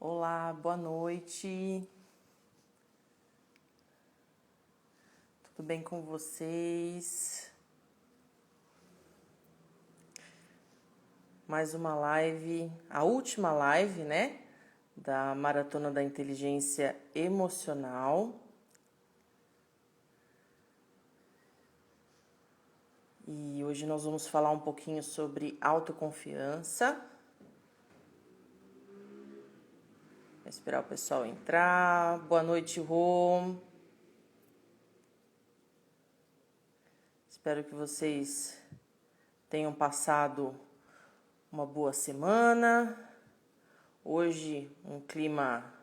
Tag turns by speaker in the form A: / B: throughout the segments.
A: Olá, boa noite. Tudo bem com vocês? Mais uma live, a última live, né? Da Maratona da Inteligência Emocional. E hoje nós vamos falar um pouquinho sobre autoconfiança. Vou esperar o pessoal entrar. Boa noite, Rô. Espero que vocês tenham passado uma boa semana. Hoje um clima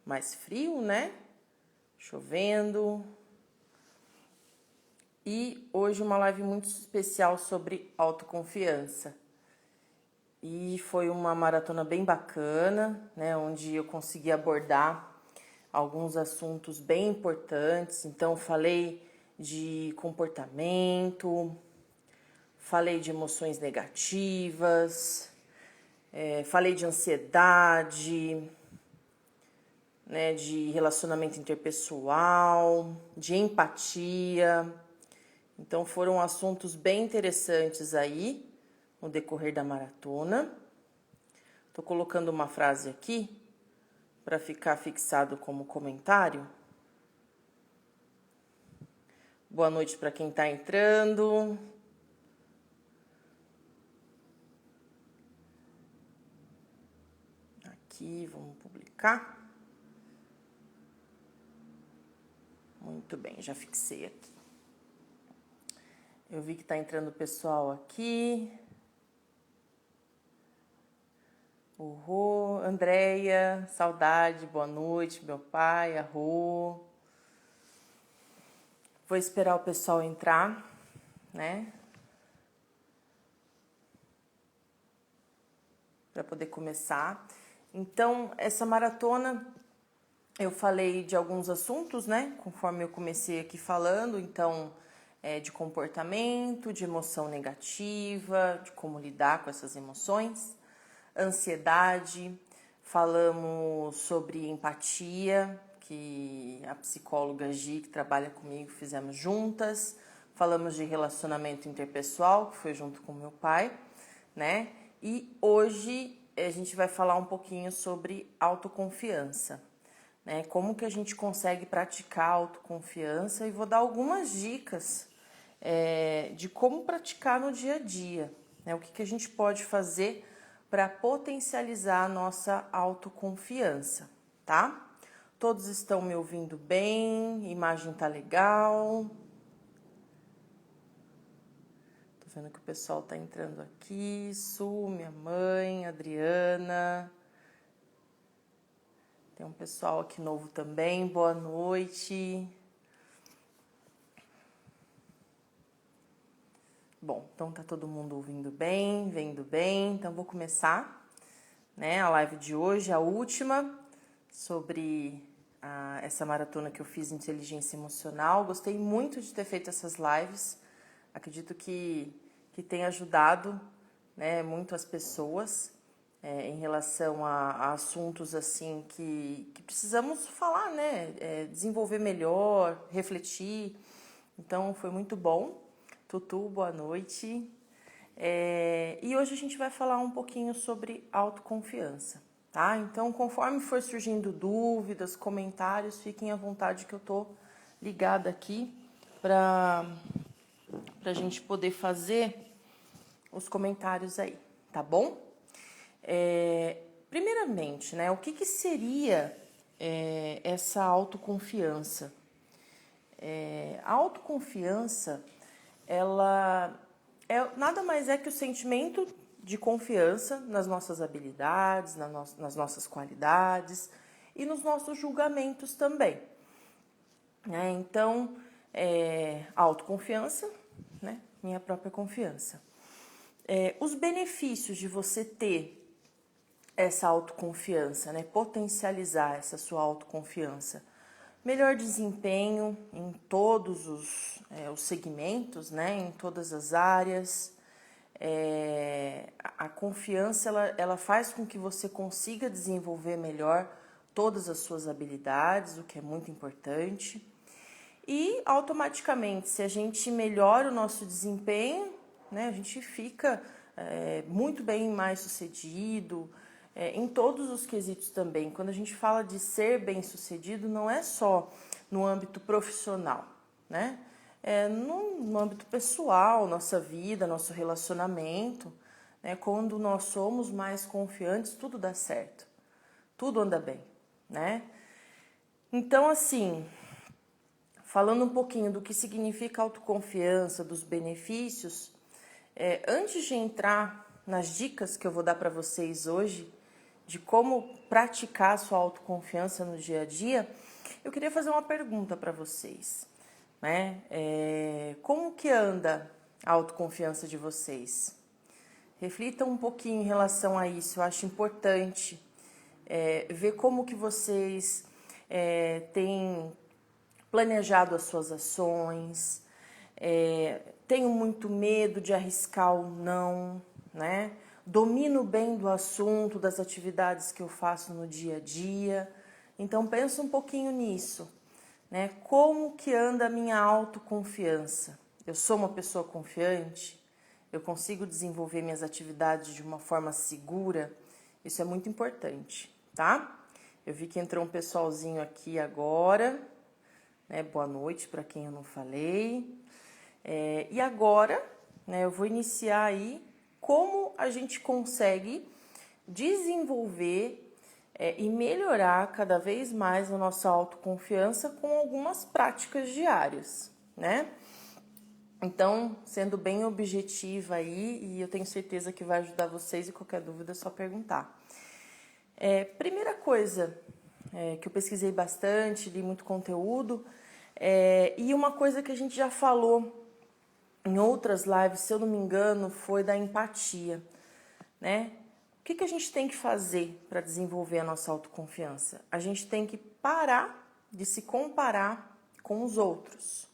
A: mais frio, né? Chovendo. E hoje uma live muito especial sobre autoconfiança. E foi uma maratona bem bacana, né? Onde eu consegui abordar alguns assuntos bem importantes. Então, falei de comportamento, falei de emoções negativas, falei de ansiedade, né? De relacionamento interpessoal, de empatia. Então, foram assuntos bem interessantes aí no decorrer da maratona. Tô colocando uma frase aqui para ficar fixado como comentário. Boa noite para quem está entrando. Aqui, vamos publicar. Muito bem, já fixei aqui. Eu vi que está entrando o pessoal aqui. O Rô, Andréia, saudade, boa noite, meu pai, a Rô. Vou esperar o pessoal entrar, né? Para poder começar. Então, essa maratona, eu falei de alguns assuntos, né? Conforme eu comecei aqui falando, então, de comportamento, de emoção negativa, de como lidar com essas emoções, ansiedade, falamos sobre empatia, que a psicóloga Gi, que trabalha comigo, fizemos juntas, falamos de relacionamento interpessoal, que foi junto com meu pai, né? E hoje a gente vai falar um pouquinho sobre autoconfiança, né? Como que a gente consegue praticar autoconfiança e vou dar algumas dicas de como praticar no dia a dia, né? O que a gente pode fazer para potencializar a nossa autoconfiança, tá? Todos estão me ouvindo bem? Imagem tá legal? Tô vendo que o pessoal tá entrando aqui. Su, minha mãe, Adriana. Tem um pessoal aqui novo também. Boa noite. Bom, então tá todo mundo ouvindo bem, vendo bem. Então vou começar, né, a live de hoje, a última, sobre essa maratona que eu fiz de inteligência emocional. Gostei muito de ter feito essas lives. Acredito que tem ajudado, né, muito as pessoas em relação a assuntos assim que precisamos falar, né, desenvolver melhor, refletir. Então foi muito bom. Tutu, boa noite. E hoje a gente vai falar um pouquinho sobre autoconfiança, tá? Então, conforme for surgindo dúvidas, comentários, fiquem à vontade que eu tô ligada aqui para a gente poder fazer os comentários aí, tá bom? Primeiramente, né, o que seria essa autoconfiança? A autoconfiança, ela nada mais é que o sentimento de confiança nas nossas habilidades, nas nossas qualidades e nos nossos julgamentos também, né? Então, autoconfiança, né? Minha própria confiança. Os benefícios de você ter essa autoconfiança, né? Potencializar essa sua autoconfiança. Melhor desempenho em todos os segmentos, né? Em todas as áreas. A confiança, ela faz com que você consiga desenvolver melhor todas as suas habilidades, o que é muito importante. E automaticamente, se a gente melhora o nosso desempenho, né, a gente fica muito bem mais sucedido, em todos os quesitos também. Quando a gente fala de ser bem sucedido, não é só no âmbito profissional, né? No âmbito pessoal, nossa vida, nosso relacionamento, né? Quando nós somos mais confiantes, tudo dá certo, tudo anda bem, né? Então, assim, falando um pouquinho do que significa autoconfiança, dos benefícios, antes de entrar nas dicas que eu vou dar para vocês hoje, de como praticar a sua autoconfiança no dia a dia, eu queria fazer uma pergunta para vocês, né? Como que anda a autoconfiança de vocês? Reflitam um pouquinho em relação a isso, eu acho importante ver como que vocês têm planejado as suas ações, tenho muito medo de arriscar ou não, né? Domino bem do assunto, das atividades que eu faço no dia a dia. Então pensa um pouquinho nisso, né? Como que anda a minha autoconfiança? Eu sou uma pessoa confiante? Eu consigo desenvolver minhas atividades de uma forma segura? Isso é muito importante, tá? Eu vi que entrou um pessoalzinho aqui agora, né? Boa noite para quem eu não falei. E agora, né, eu vou iniciar aí como a gente consegue desenvolver e melhorar cada vez mais a nossa autoconfiança com algumas práticas diárias, né? Então, sendo bem objetiva aí, e eu tenho certeza que vai ajudar vocês, e qualquer dúvida é só perguntar. Primeira coisa que eu pesquisei bastante, li muito conteúdo, e uma coisa que a gente já falou em outras lives, se eu não me engano, foi da empatia, né? O que a gente tem que fazer para desenvolver a nossa autoconfiança? A gente tem que parar de se comparar com os outros.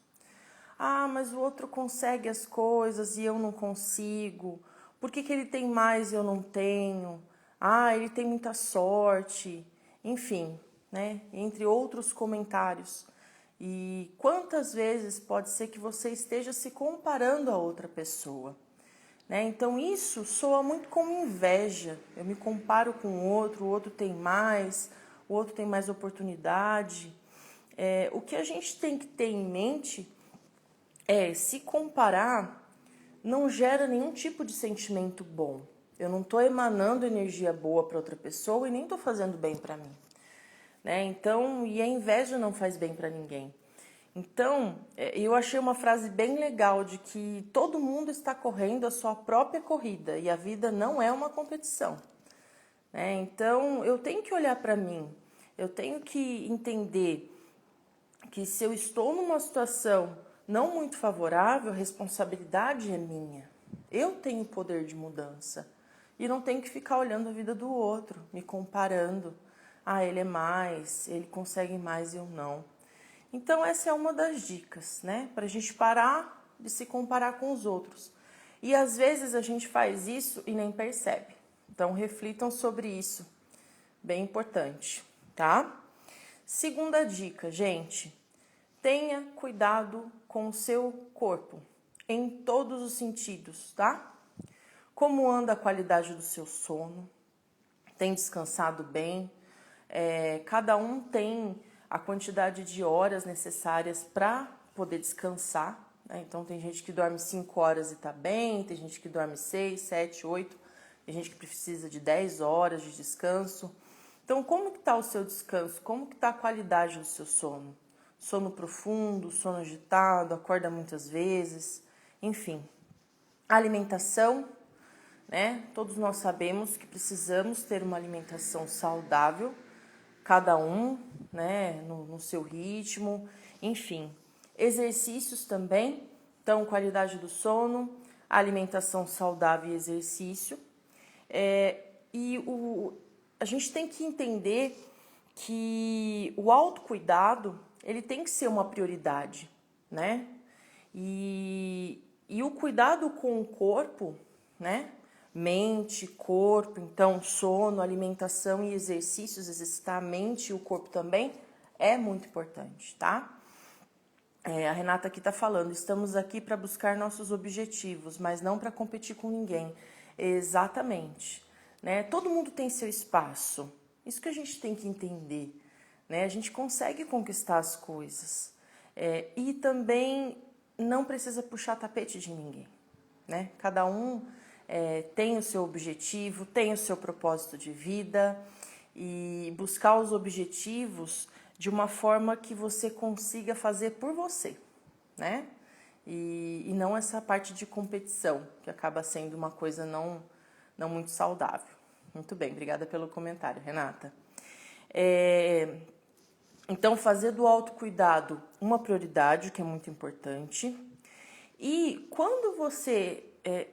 A: Ah, mas o outro consegue as coisas e eu não consigo. Por que ele tem mais e eu não tenho? Ah, ele tem muita sorte. Enfim, né? Entre outros comentários. E quantas vezes pode ser que você esteja se comparando a outra pessoa, né? Então isso soa muito como inveja. Eu me comparo com o outro tem mais, o outro tem mais oportunidade. O que a gente tem que ter em mente se comparar não gera nenhum tipo de sentimento bom. Eu não estou emanando energia boa para outra pessoa e nem estou fazendo bem para mim, né? Então, e a inveja não faz bem para ninguém. Então, eu achei uma frase bem legal de que todo mundo está correndo a sua própria corrida e a vida não é uma competição, né? Então, eu tenho que olhar para mim, eu tenho que entender que se eu estou numa situação não muito favorável, a responsabilidade é minha. Eu tenho poder de mudança e não tenho que ficar olhando a vida do outro, me comparando. Ah, ele é mais, ele consegue mais e eu não. Então essa é uma das dicas, né? Para a gente parar de se comparar com os outros. E às vezes a gente faz isso e nem percebe. Então reflitam sobre isso. Bem importante, tá? Segunda dica, gente. Tenha cuidado com o seu corpo, em todos os sentidos, tá? Como anda a qualidade do seu sono? Tem descansado bem? Cada um tem a quantidade de horas necessárias para poder descansar, né? Então tem gente que dorme 5 horas e tá bem, tem gente que dorme 6, 7, 8, tem gente que precisa de 10 horas de descanso. Então como que tá o seu descanso? Como que tá a qualidade do seu sono? Sono profundo, sono agitado, acorda muitas vezes, enfim. Alimentação, né? Todos nós sabemos que precisamos ter uma alimentação saudável, cada um, né, no seu ritmo, enfim. Exercícios também, então qualidade do sono, alimentação saudável e exercício. A gente tem que entender que o autocuidado, ele tem que ser uma prioridade, né? E o cuidado com o corpo, né, mente, corpo. Então, sono, alimentação e exercícios, exercitar a mente e o corpo também é muito importante, tá? A Renata aqui tá falando, estamos aqui para buscar nossos objetivos, mas não para competir com ninguém. Exatamente, né? Todo mundo tem seu espaço. Isso que a gente tem que entender, né? A gente consegue conquistar as coisas. E também não precisa puxar tapete de ninguém, né? Cada um tem o seu objetivo, tem o seu propósito de vida, e buscar os objetivos de uma forma que você consiga fazer por você, né? E não essa parte de competição, que acaba sendo uma coisa não muito saudável. Muito bem, obrigada pelo comentário, Renata. Então, fazer do autocuidado uma prioridade, que é muito importante. E quando você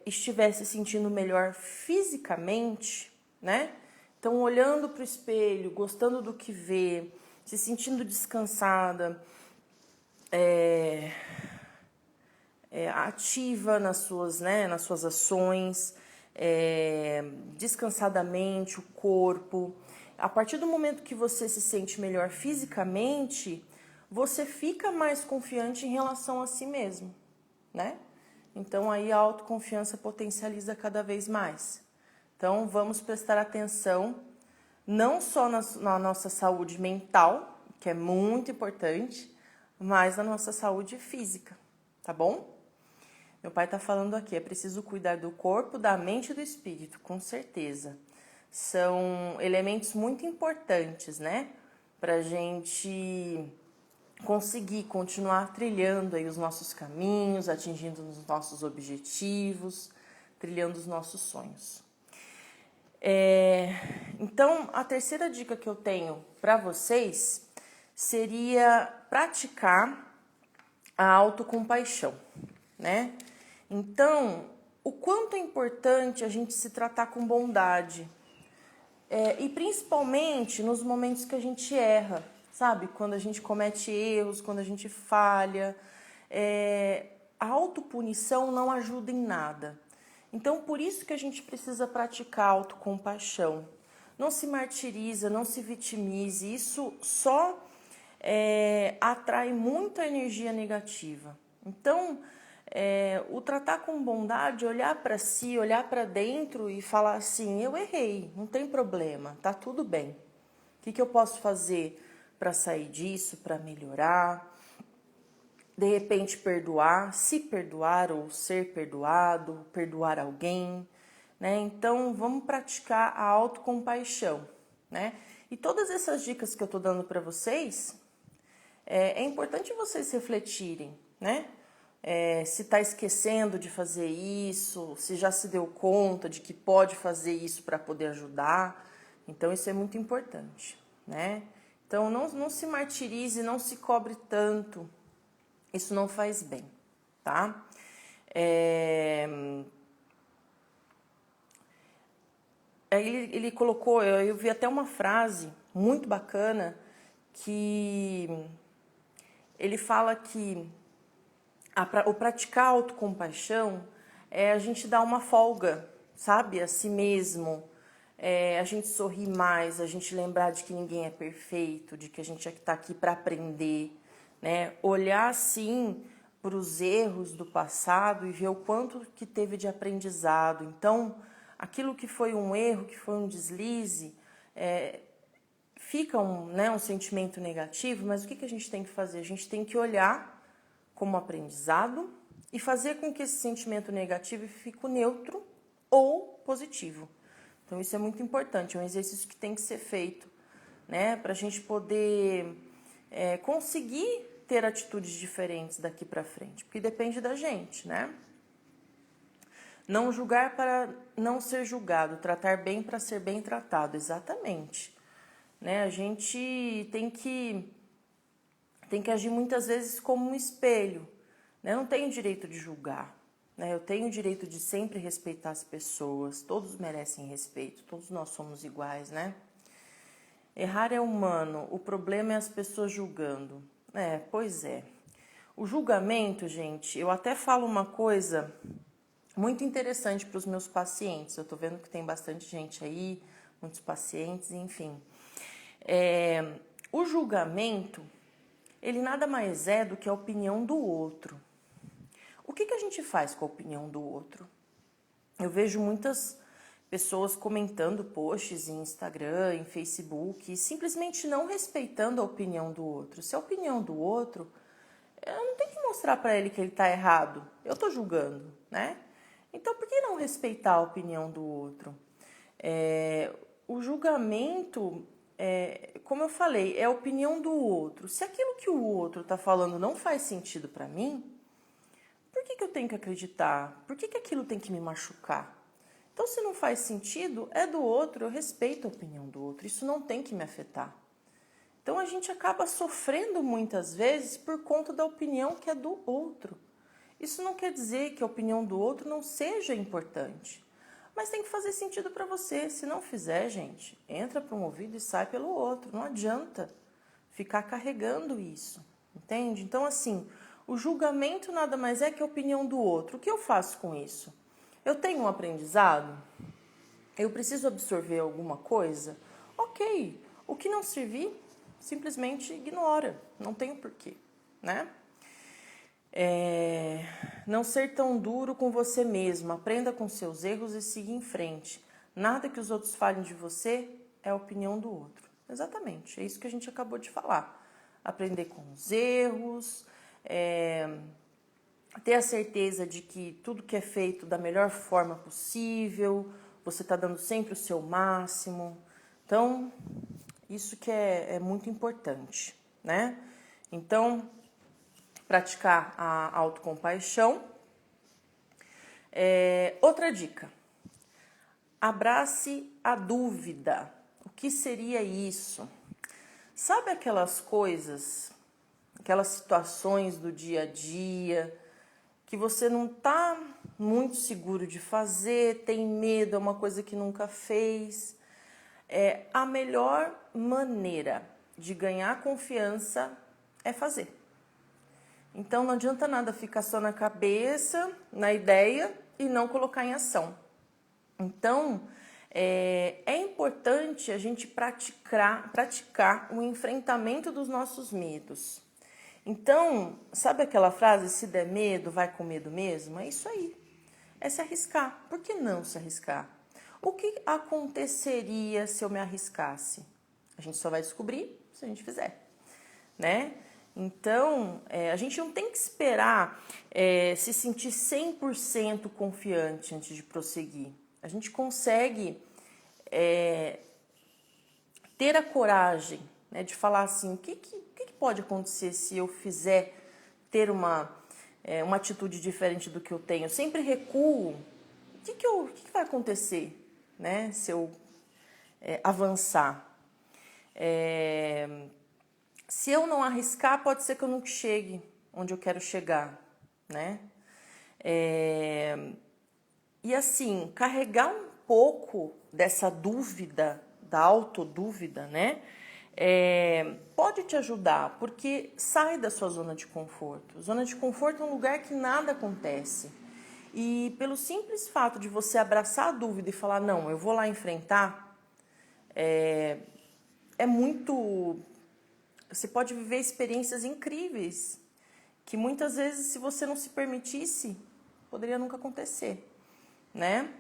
A: estiver se sentindo melhor fisicamente, né? Então, olhando para o espelho, gostando do que vê, se sentindo descansada, ativa nas suas ações, descansadamente, o corpo. A partir do momento que você se sente melhor fisicamente, você fica mais confiante em relação a si mesmo, né? Então, aí a autoconfiança potencializa cada vez mais. Então, vamos prestar atenção não só na nossa saúde mental, que é muito importante, mas na nossa saúde física, tá bom? Meu pai tá falando aqui, é preciso cuidar do corpo, da mente e do espírito, com certeza. São elementos muito importantes, né? Pra gente conseguir continuar trilhando aí os nossos caminhos, atingindo os nossos objetivos, trilhando os nossos sonhos. Então, a terceira dica que eu tenho para vocês seria praticar a autocompaixão, né? Então, o quanto é importante a gente se tratar com bondade, e principalmente nos momentos que a gente erra, sabe? Quando a gente comete erros, quando a gente falha. A autopunição não ajuda em nada. Então, por isso que a gente precisa praticar autocompaixão. Não se martiriza, não se vitimize. Isso só atrai muita energia negativa. Então, o tratar com bondade, olhar para si, olhar para dentro e falar assim, eu errei, não tem problema, tá tudo bem. O que eu posso fazer para sair disso, para melhorar? De repente perdoar, se perdoar ou ser perdoado, perdoar alguém, né? Então vamos praticar a autocompaixão, né? E todas essas dicas que eu tô dando para vocês, é importante vocês refletirem, né? Se tá esquecendo de fazer isso, se já se deu conta de que pode fazer isso para poder ajudar. Então isso é muito importante, né? Então não se martirize, não se cobre tanto. Isso não faz bem, tá? Ele colocou, eu vi até uma frase muito bacana que ele fala que o praticar a autocompaixão é a gente dar uma folga, sabe? A si mesmo, a gente sorrir mais, a gente lembrar de que ninguém é perfeito, de que a gente está aqui para aprender, né? Olhar assim para os erros do passado e ver o quanto que teve de aprendizado. Então, aquilo que foi um erro, que foi um deslize, fica um sentimento negativo, mas o que a gente tem que fazer? A gente tem que olhar como aprendizado e fazer com que esse sentimento negativo fique neutro ou positivo. Então, isso é muito importante, é um exercício que tem que ser feito, né? Para a gente poder conseguir ter atitudes diferentes daqui para frente, porque depende da gente, né? Não julgar para não ser julgado, tratar bem para ser bem tratado, exatamente. Né? A gente tem que agir muitas vezes como um espelho, né? Eu não tenho direito de julgar, né? Eu tenho o direito de sempre respeitar as pessoas, todos merecem respeito, todos nós somos iguais, né? Errar é humano, o problema é as pessoas julgando. Pois é. O julgamento, gente, eu até falo uma coisa muito interessante para os meus pacientes. Eu tô vendo que tem bastante gente aí, muitos pacientes, enfim. O julgamento, ele nada mais é do que a opinião do outro. O que a gente faz com a opinião do outro? Eu vejo muitas pessoas comentando posts em Instagram, em Facebook, e simplesmente não respeitando a opinião do outro. Se a opinião do outro, eu não tenho que mostrar para ele que ele está errado. Eu estou julgando, né? Então, por que não respeitar a opinião do outro? O julgamento, como eu falei, é a opinião do outro. Se aquilo que o outro está falando não faz sentido para mim, por que eu tenho que acreditar? Por que aquilo tem que me machucar? Então, se não faz sentido, é do outro, eu respeito a opinião do outro. Isso não tem que me afetar. Então, a gente acaba sofrendo muitas vezes por conta da opinião que é do outro. Isso não quer dizer que a opinião do outro não seja importante. Mas tem que fazer sentido para você. Se não fizer, gente, entra por um ouvido e sai pelo outro. Não adianta ficar carregando isso, entende? Então, assim, o julgamento nada mais é que a opinião do outro. O que eu faço com isso? Eu tenho um aprendizado? Eu preciso absorver alguma coisa? Ok. O que não servir, simplesmente ignora. Não tem porquê, né? Não ser tão duro com você mesmo. Aprenda com seus erros e siga em frente. Nada que os outros falem de você é a opinião do outro. Exatamente, é isso que a gente acabou de falar. Aprender com os erros, ter a certeza de que tudo que é feito da melhor forma possível, você está dando sempre o seu máximo. Então, isso que é muito importante, né? Então, praticar a autocompaixão. Outra dica, abrace a dúvida. O que seria isso? Sabe aquelas coisas, aquelas situações do dia a dia que você não está muito seguro de fazer, tem medo, é uma coisa que nunca fez? A melhor maneira de ganhar confiança é fazer. Então não adianta nada ficar só na cabeça, na ideia e não colocar em ação. Então é importante a gente praticar o enfrentamento dos nossos medos. Então, sabe aquela frase, se der medo, vai com medo mesmo? É isso aí, é se arriscar. Por que não se arriscar? O que aconteceria se eu me arriscasse? A gente só vai descobrir se a gente fizer, né? Então, a gente não tem que esperar se sentir 100% confiante antes de prosseguir. A gente consegue ter a coragem, né, de falar assim, o que pode acontecer se eu fizer ter uma atitude diferente do que eu tenho? Eu sempre recuo. O que vai acontecer, né, se eu avançar? Se eu não arriscar, pode ser que eu não chegue onde eu quero chegar, né? E assim, carregar um pouco dessa dúvida, da autodúvida, né? Pode te ajudar, porque sai da sua zona de conforto. Zona de conforto é um lugar que nada acontece. E pelo simples fato de você abraçar a dúvida e falar, não, eu vou lá enfrentar, muito... Você pode viver experiências incríveis, que muitas vezes, se você não se permitisse, poderia nunca acontecer, né?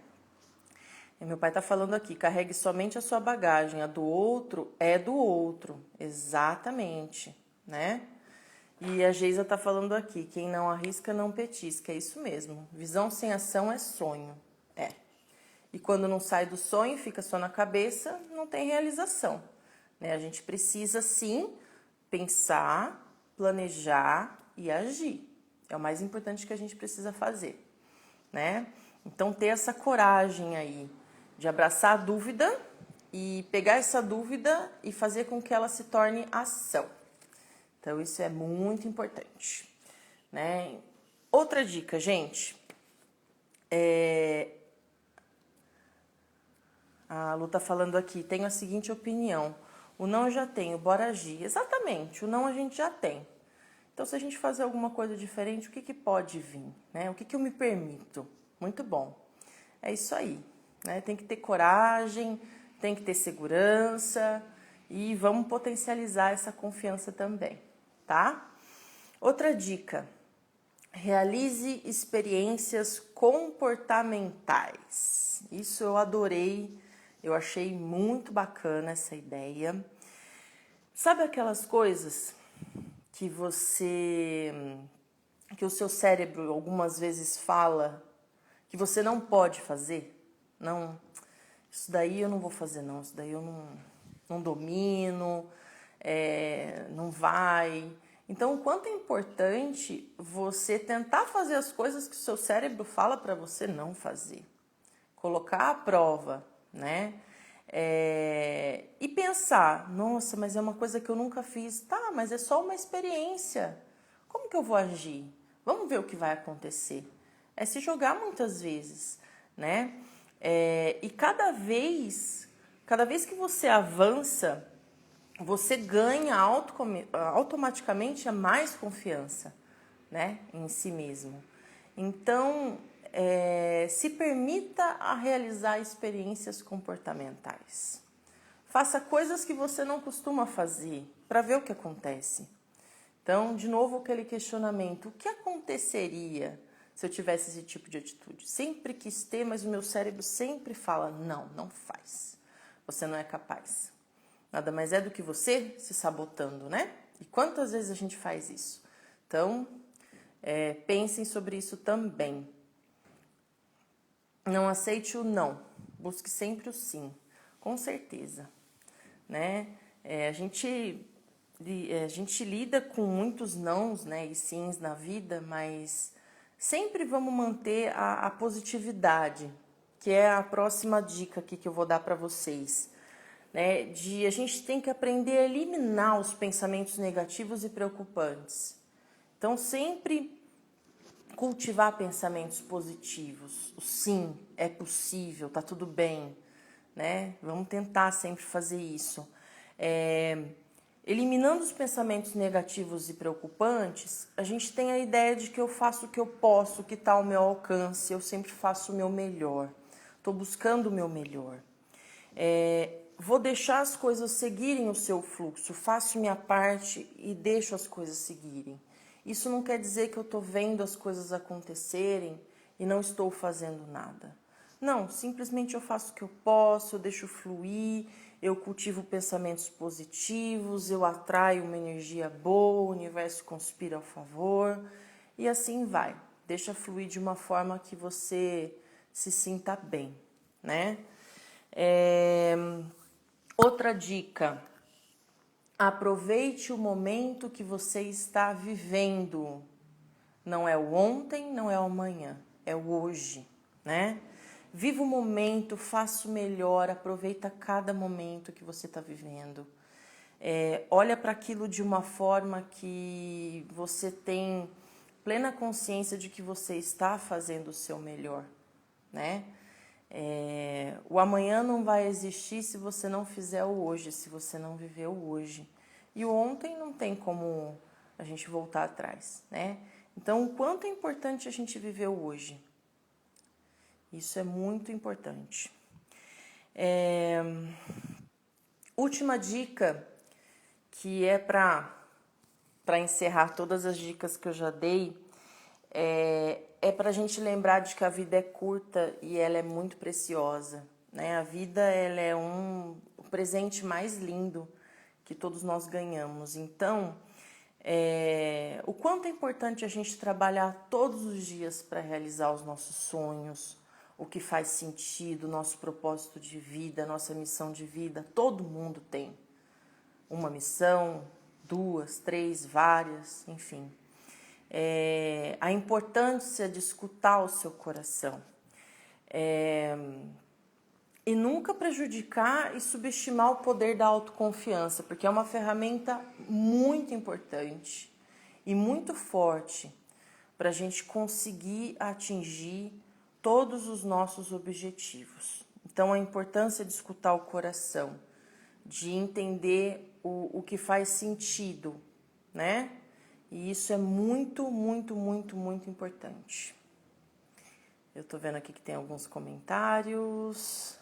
A: E meu pai está falando aqui, carregue somente a sua bagagem, a do outro é do outro, exatamente, né? E a Geisa está falando aqui, quem não arrisca não petisca, é isso mesmo, visão sem ação é sonho, E quando não sai do sonho, fica só na cabeça, não tem realização, né? A gente precisa sim pensar, planejar e agir, é o mais importante que a gente precisa fazer, né? Então ter essa coragem aí, de abraçar a dúvida e pegar essa dúvida e fazer com que ela se torne ação. Então, isso é muito importante, né? Outra dica, gente, a Lu tá falando aqui, tenho a seguinte opinião, o não eu já tenho, bora agir. Exatamente, o não a gente já tem. Então, se a gente fazer alguma coisa diferente, o que pode vir, né? O que eu me permito? Muito bom. É isso aí, né? Tem que ter coragem, tem que ter segurança e vamos potencializar essa confiança também, tá? Outra dica: realize experiências comportamentais. Isso eu adorei, eu achei muito bacana essa ideia. Sabe aquelas coisas que que o seu cérebro algumas vezes fala que você não pode fazer? Não, isso daí eu não vou fazer não, isso daí eu não domino, não vai. Então, o quanto é importante você tentar fazer as coisas que o seu cérebro fala para você não fazer. Colocar à prova, né? E pensar, nossa, mas é uma coisa que eu nunca fiz. Tá, mas é só uma experiência. Como que eu vou agir? Vamos ver o que vai acontecer. É se jogar muitas vezes, né? E cada vez que você avança, você ganha automaticamente mais confiança, né, em si mesmo. Então, se permita a realizar experiências comportamentais. Faça coisas que você não costuma fazer para ver o que acontece. Então, de novo, aquele questionamento: o que aconteceria se eu tivesse esse tipo de atitude? Sempre quis ter, mas o meu cérebro sempre fala: não faz. Você não é capaz. Nada mais é do que você se sabotando, né? E quantas vezes a gente faz isso? Então, pensem sobre isso também. Não aceite o não, busque sempre o sim, com certeza, né? A gente lida com muitos nãos, né, e sims na vida, mas sempre vamos manter a positividade, que é a próxima dica aqui que eu vou dar para vocês. Né, a gente tem que aprender a eliminar os pensamentos negativos e preocupantes. Então, sempre cultivar pensamentos positivos. O sim, é possível, tá tudo bem, né? Vamos tentar sempre fazer isso. Eliminando os pensamentos negativos e preocupantes, a gente tem a ideia de que eu faço o que eu posso, o que está ao meu alcance, eu sempre faço o meu melhor, estou buscando o meu melhor. Vou deixar as coisas seguirem o seu fluxo, faço minha parte e deixo as coisas seguirem. Isso não quer dizer que eu estou vendo as coisas acontecerem e não estou fazendo nada. Não, simplesmente eu faço o que eu posso, eu deixo fluir, eu cultivo pensamentos positivos, eu atraio uma energia boa, o universo conspira ao favor e assim vai. Deixa fluir de uma forma que você se sinta bem, né? Outra dica: aproveite o momento que você está vivendo. Não é o ontem, não é o amanhã, é o hoje, né? Viva o momento, faça o melhor, aproveita cada momento que você está vivendo. Olha para aquilo de uma forma que você tem plena consciência de que você está fazendo o seu melhor, né? O amanhã não vai existir se você não fizer o hoje, se você não viver o hoje. E o ontem não tem como a gente voltar atrás, né? Então, o quanto é importante a gente viver o hoje. Isso é muito importante. Última dica, que é para encerrar todas as dicas que eu já dei, é para a gente lembrar de que a vida é curta e ela é muito preciosa, né? A vida, ela é o presente mais lindo que todos nós ganhamos. Então, o quanto é importante a gente trabalhar todos os dias para realizar os nossos sonhos, o que faz sentido, nosso propósito de vida, nossa missão de vida. Todo mundo tem uma missão, 2, 3, várias, enfim. A importância de escutar o seu coração. E nunca prejudicar e subestimar o poder da autoconfiança, porque é uma ferramenta muito importante e muito forte para a gente conseguir atingir todos os nossos objetivos. Então, a importância de escutar o coração, de entender o que faz sentido, né? E isso é muito, muito, muito, muito importante. Eu tô vendo aqui que tem alguns comentários.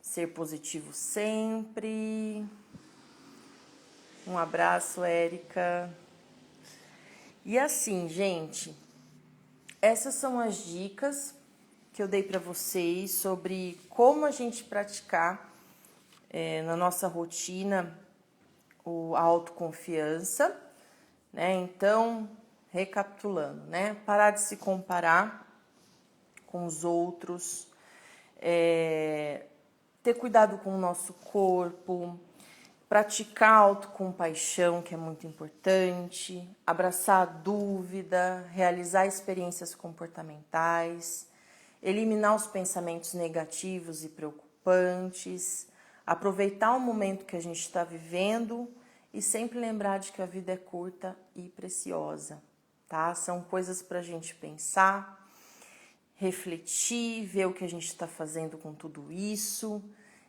A: Ser positivo sempre. Um abraço, Érica. E assim, gente, essas são as dicas que eu dei para vocês sobre como a gente praticar na nossa rotina a autoconfiança, né? Então, recapitulando, né? Parar de se comparar com os outros, ter cuidado com o nosso corpo, praticar a autocompaixão, que é muito importante, abraçar a dúvida, realizar experiências comportamentais, eliminar os pensamentos negativos e preocupantes, aproveitar o momento que a gente está vivendo e sempre lembrar de que a vida é curta e preciosa, tá? São coisas para a gente pensar, refletir, ver o que a gente está fazendo com tudo isso,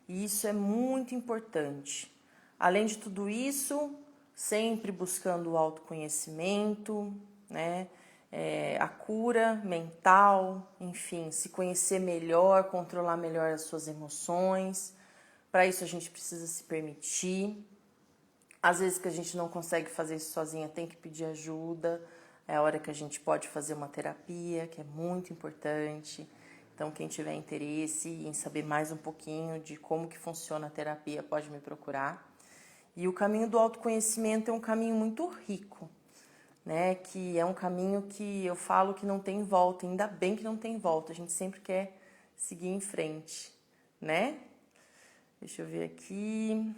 A: e isso é muito importante. Além de tudo isso, sempre buscando o autoconhecimento, né? A cura mental, enfim, se conhecer melhor, controlar melhor as suas emoções. Para isso a gente precisa se permitir. Às vezes que a gente não consegue fazer isso sozinha, tem que pedir ajuda. É a hora que a gente pode fazer uma terapia, que é muito importante. Então, quem tiver interesse em saber mais um pouquinho de como que funciona a terapia, pode me procurar. E o caminho do autoconhecimento é um caminho muito rico, né? Que é um caminho que eu falo que não tem volta, ainda bem que não tem volta, a gente sempre quer seguir em frente, né? Deixa eu ver aqui.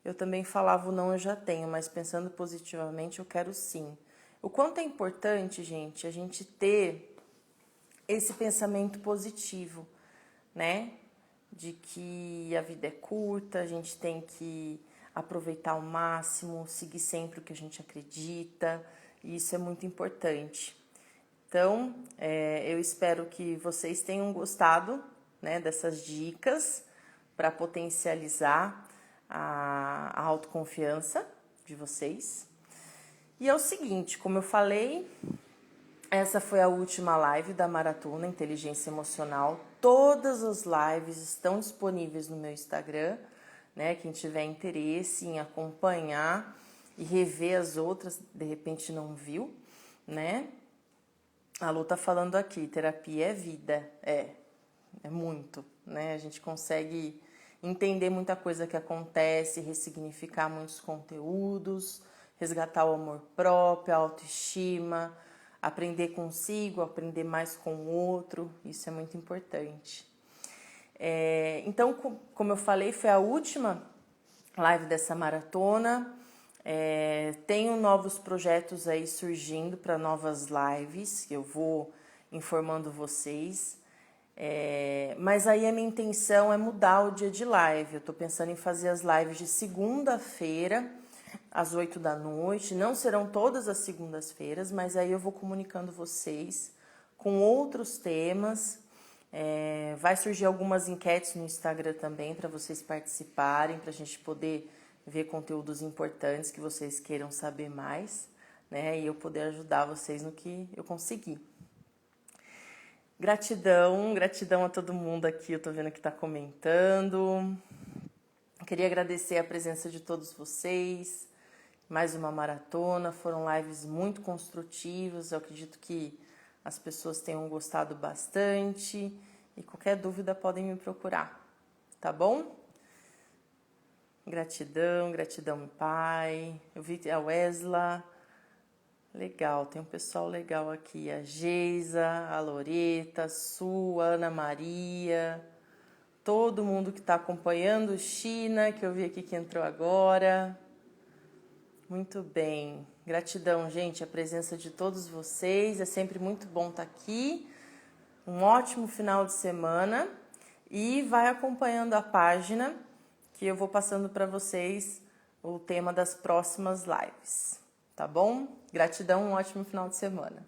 A: Eu também falava o não eu já tenho, mas pensando positivamente eu quero sim. O quanto é importante, gente, a gente ter esse pensamento positivo, né? De que a vida é curta, a gente tem que aproveitar ao máximo, seguir sempre o que a gente acredita, e isso é muito importante. Então, eu espero que vocês tenham gostado, né, dessas dicas para potencializar a autoconfiança de vocês. E é o seguinte, como eu falei, essa foi a última live da Maratona Inteligência Emocional. Todas as lives estão disponíveis no meu Instagram, né? Quem tiver interesse em acompanhar e rever as outras, de repente não viu, né? A Lu tá falando aqui, terapia é vida. É muito, né? A gente consegue entender muita coisa que acontece, ressignificar muitos conteúdos, resgatar o amor próprio, a autoestima, aprender consigo, aprender mais com o outro, isso é muito importante. Então, como eu falei, foi a última live dessa maratona. Tenho novos projetos aí surgindo para novas lives, que eu vou informando vocês. Mas aí a minha intenção é mudar o dia de live. Eu estou pensando em fazer as lives de segunda-feira, às 8 da noite. Não serão todas as segundas-feiras, mas aí eu vou comunicando vocês com outros temas. Vai surgir algumas enquetes no Instagram também para vocês participarem, para a gente poder ver conteúdos importantes que vocês queiram saber mais, né? E eu poder ajudar vocês no que eu conseguir. Gratidão, gratidão a todo mundo aqui, eu tô vendo que tá comentando. Queria agradecer a presença de todos vocês. Mais uma maratona, foram lives muito construtivas, eu acredito que as pessoas tenham gostado bastante. E qualquer dúvida podem me procurar, tá bom? Gratidão, gratidão, pai. Eu vi a Wesla. Legal, tem um pessoal legal aqui. A Geisa, a Loreta, a Su, a Ana Maria. Todo mundo que está acompanhando. China, que eu vi aqui que entrou agora. Muito bem. Gratidão, gente, a presença de todos vocês. É sempre muito bom estar aqui. Um ótimo final de semana. E vai acompanhando a página que eu vou passando para vocês o tema das próximas lives, tá bom? Gratidão, um ótimo final de semana.